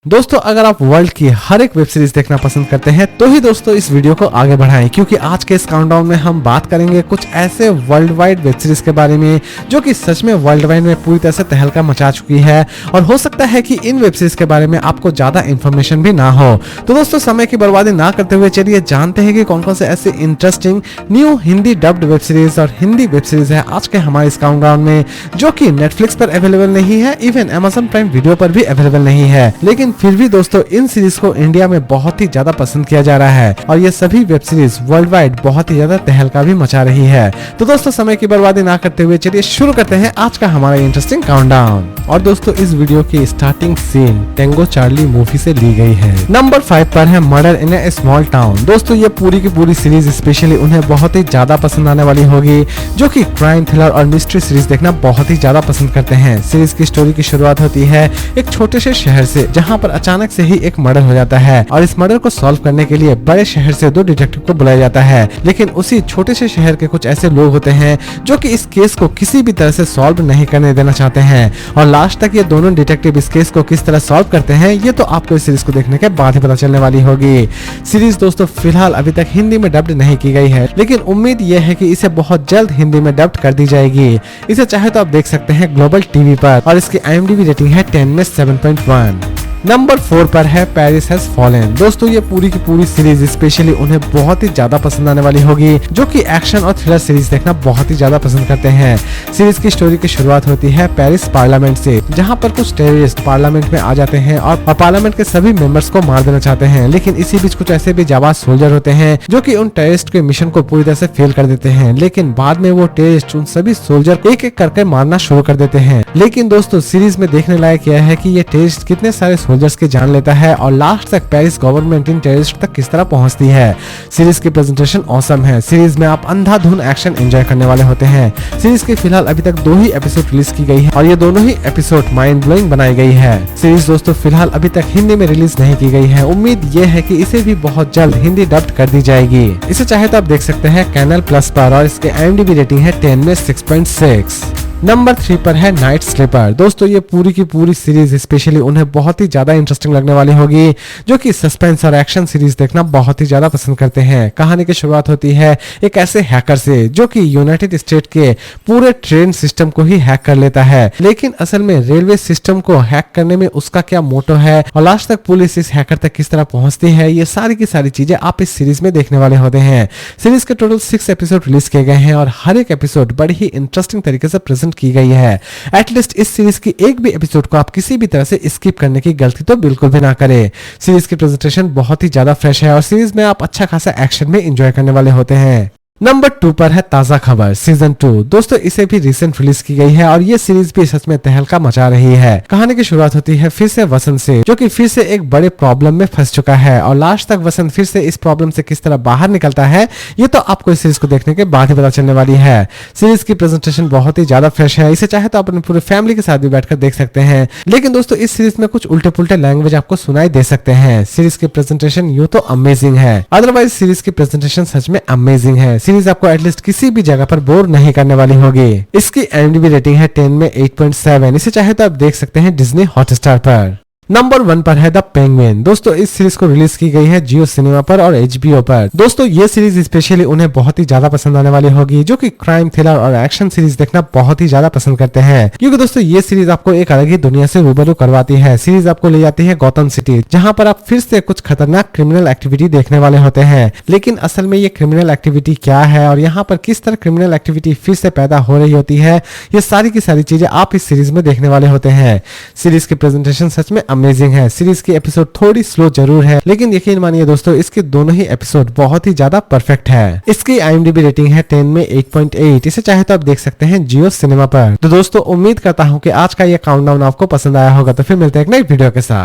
दोस्तों अगर आप वर्ल्ड की हर एक वेब सीरीज देखना पसंद करते हैं तो ही दोस्तों इस वीडियो को आगे बढ़ाएं, क्योंकि आज के इस काउंटडाउन में हम बात करेंगे कुछ ऐसे वर्ल्ड वाइड वेब सीरीज के बारे में जो कि सच में वर्ल्ड वाइड में पूरी तरह से तहलका मचा चुकी है। और हो सकता है कि इन वेब सीरीज के बारे में आपको ज्यादा इन्फॉर्मेशन भी ना हो। तो दोस्तों समय की बर्बादी ना करते हुए चलिए जानते हैं कि कौन कौन से ऐसे interesting new Hindi dubbed web series और हिंदी वेब सीरीज है आज के हमारे इस काउंटडाउन में, जो कि नेटफ्लिक्स पर अवेलेबल नहीं है, इवन Amazon प्राइम वीडियो पर भी अवेलेबल नहीं है। लेकिन फिर भी दोस्तों इन सीरीज को इंडिया में बहुत ही ज्यादा पसंद किया जा रहा है और ये सभी वेब सीरीज वर्ल्ड वाइड बहुत ही ज्यादा तहलका भी मचा रही है। तो दोस्तों समय की बर्बादी ना करते हुए चलिए शुरू करते हैं आज का हमारा इंटरेस्टिंग काउंटडाउन। और दोस्तों इस वीडियो की starting scene Tango Charlie movie से ली गई है। नंबर 5 पर है murder in a small town. दोस्तों ये पूरी की पूरी सीरीज स्पेशली उन्हें बहुत ही ज्यादा पसंद आने वाली होगी, जो कि क्राइम थ्रिलर और मिस्ट्री सीरीज देखना बहुत ही ज्यादा पसंद करते हैं। सीरीज की स्टोरी की शुरुआत होती है एक छोटे से शहर से, जहां पर अचानक से ही एक मर्डर हो जाता है और इस मर्डर को सॉल्व करने के लिए बड़े शहर से 2 डिटेक्टिव को बुलाया जाता है। लेकिन उसी छोटे से शहर के कुछ ऐसे लोग होते हैं जो कि इस केस को किसी भी तरह से सॉल्व नहीं करने देना चाहते हैं। और लास्ट तक ये दोनों डिटेक्टिव इस केस को किस तरह सॉल्व करते हैं ये तो आपको इस सीरीज को देखने के बाद ही पता चलने वाली होगी। सीरीज दोस्तों फिलहाल अभी तक हिंदी में डब्ड नहीं की गई है, लेकिन उम्मीद ये है कि इसे बहुत जल्द हिंदी में डब्ड कर दी जाएगी। इसे चाहे तो आप देख सकते हैं ग्लोबल टीवी पर और इसकी IMDb रेटिंग है 10 में 7.1। नंबर 4 पर है पेरिस हैज फॉलन। दोस्तों ये पूरी की पूरी सीरीज स्पेशली उन्हें बहुत ही ज्यादा पसंद आने वाली होगी, जो कि एक्शन और थ्रिलर सीरीज देखना बहुत ही ज्यादा पसंद करते हैं। सीरीज की स्टोरी की शुरुआत होती है पेरिस पार्लियामेंट से, जहां पर कुछ टेररिस्ट पार्लियामेंट में आ जाते हैं और पार्लियामेंट के सभी मेंबर्स को मार देना चाहते हैं। लेकिन इसी बीच कुछ ऐसे भी जाबाज सोल्जर होते हैं जो कि उन टेररिस्ट के मिशन को पूरी तरह से फेल कर देते हैं। लेकिन बाद में वो टेररिस्ट उन सभी सोल्जर को एक एक करके मारना शुरू कर देते हैं। लेकिन दोस्तों सीरीज में देखने लायक यह है कि ये टेररिस्ट कितने सारे सोल्जर्स की जान लेता है और लास्ट तक पेरिस गवर्नमेंट इन टेररिस्ट तक किस तरह पहुंचती है। सीरीज की प्रेजेंटेशन ऑसम है। सीरीज में आप अंधाधुन एक्शन एंजॉय करने वाले होते हैं। सीरीज के फिलहाल अभी तक 2 ही एपिसोड रिलीज की गई है और ये दोनों ही एपिसोड माइंड ब्लोइंग बनाई गई है। सीरीज दोस्तों फिलहाल अभी तक हिंदी में रिलीज नहीं की गई है। उम्मीद ये है कि इसे भी बहुत जल्द हिंदी डब्ड कर दी जाएगी। इसे चाहे तो आप देख सकते हैं कैनल प्लस पर और इसके IMDb रेटिंग है 10 में 6.6। नंबर 3 पर है नाइट स्लीपर। दोस्तों ये पूरी की पूरी सीरीज स्पेशली उन्हें बहुत ही ज्यादा इंटरेस्टिंग लगने वाली होगी, जो कि सस्पेंस और एक्शन सीरीज देखना बहुत ही ज्यादा पसंद करते हैं। कहानी की शुरुआत होती है एक ऐसे हैकर से जो कि यूनाइटेड स्टेट के पूरे ट्रेन सिस्टम को ही हैक कर लेता है। लेकिन असल में रेलवे सिस्टम को हैक करने में उसका क्या मोटो है और लास्ट तक पुलिस इस हैकर तक किस तरह पहुंचती है, ये सारी की सारी चीजें आप इस सीरीज में देखने वाले होते हैं। सीरीज के टोटल 6 एपिसोड रिलीज किए गए हैं और हर एक एपिसोड बड़ी ही इंटरेस्टिंग तरीके से प्रेजेंट की गई है। एटलीस्ट इस सीरीज की एक भी एपिसोड को आप किसी भी तरह से स्किप करने की गलती तो बिल्कुल भी ना करें। सीरीज की प्रेजेंटेशन बहुत ही ज्यादा फ्रेश है और सीरीज में आप अच्छा खासा एक्शन में एंजॉय करने वाले होते हैं। नंबर 2 पर है ताजा खबर सीजन 2। दोस्तों इसे भी रिसेंट रिलीज की गई है और ये सीरीज भी सच में तहलका मचा रही है। कहानी की शुरुआत होती है फिर से वसंत से, जो कि फिर से एक बड़े प्रॉब्लम में फंस चुका है और लास्ट तक वसंत फिर से इस प्रॉब्लम से किस तरह बाहर निकलता है ये तो आपको इस सीरीज को देखने के बाद ही पता चलने वाली है। सीरीज की प्रेजेंटेशन बहुत ही ज्यादा फ्रेश है। इसे चाहे तो अपने पूरे फैमिली के साथ भी बैठकर देख सकते हैं। लेकिन दोस्तों इस सीरीज में कुछ उल्टे पुल्टे लैंग्वेज आपको सुनाई दे सकते हैं। सीरीज की प्रेजेंटेशन यूं तो अमेजिंग है, अदरवाइज सीरीज की प्रेजेंटेशन सच में अमेजिंग है। सीरीज आपको एटलीस्ट किसी भी जगह पर बोर नहीं करने वाली होगी। इसकी IMDb रेटिंग है 10 में 8.7। इसे चाहे तो आप देख सकते हैं डिज्नी हॉटस्टार पर। नंबर 1 पर है द पेंगुइन। दोस्तों इस सीरीज को रिलीज की गई है जियो सिनेमा पर और HBO पर। दोस्तों ये सीरीज स्पेशली उन्हें बहुत ही ज्यादा पसंद आने वाली होगी, जो कि क्राइम थ्रिलर और एक्शन सीरीज देखना बहुत ही ज्यादा पसंद करते हैं। क्योंकि दोस्तों ये सीरीज आपको एक अलग ही दुनिया से रूबरू करवाती है। सीरीज आपको ले जाती है गौतम सिटी, जहां पर आप फिर से कुछ खतरनाक क्रिमिनल एक्टिविटी देखने वाले होते हैं। लेकिन असल में ये क्रिमिनल एक्टिविटी क्या है और यहाँ पर किस तरह क्रिमिनल एक्टिविटी फिर से पैदा हो रही होती है, ये सारी की सारी चीजें आप इस सीरीज में देखने वाले होते हैं। सीरीज की प्रेजेंटेशन सच में अमेजिंग है। सीरीज की एपिसोड थोड़ी स्लो जरूर है, लेकिन यकीन मानिए दोस्तों इसके दोनों ही एपिसोड बहुत ही ज्यादा परफेक्ट है। इसकी IMDb रेटिंग है 10 में 8.8। इसे चाहे तो आप देख सकते हैं जियो सिनेमा पर। तो दोस्तों उम्मीद करता हूँ कि आज का ये काउंटडाउन आपको पसंद आया होगा। तो फिर मिलते हैं एक नई वीडियो के साथ।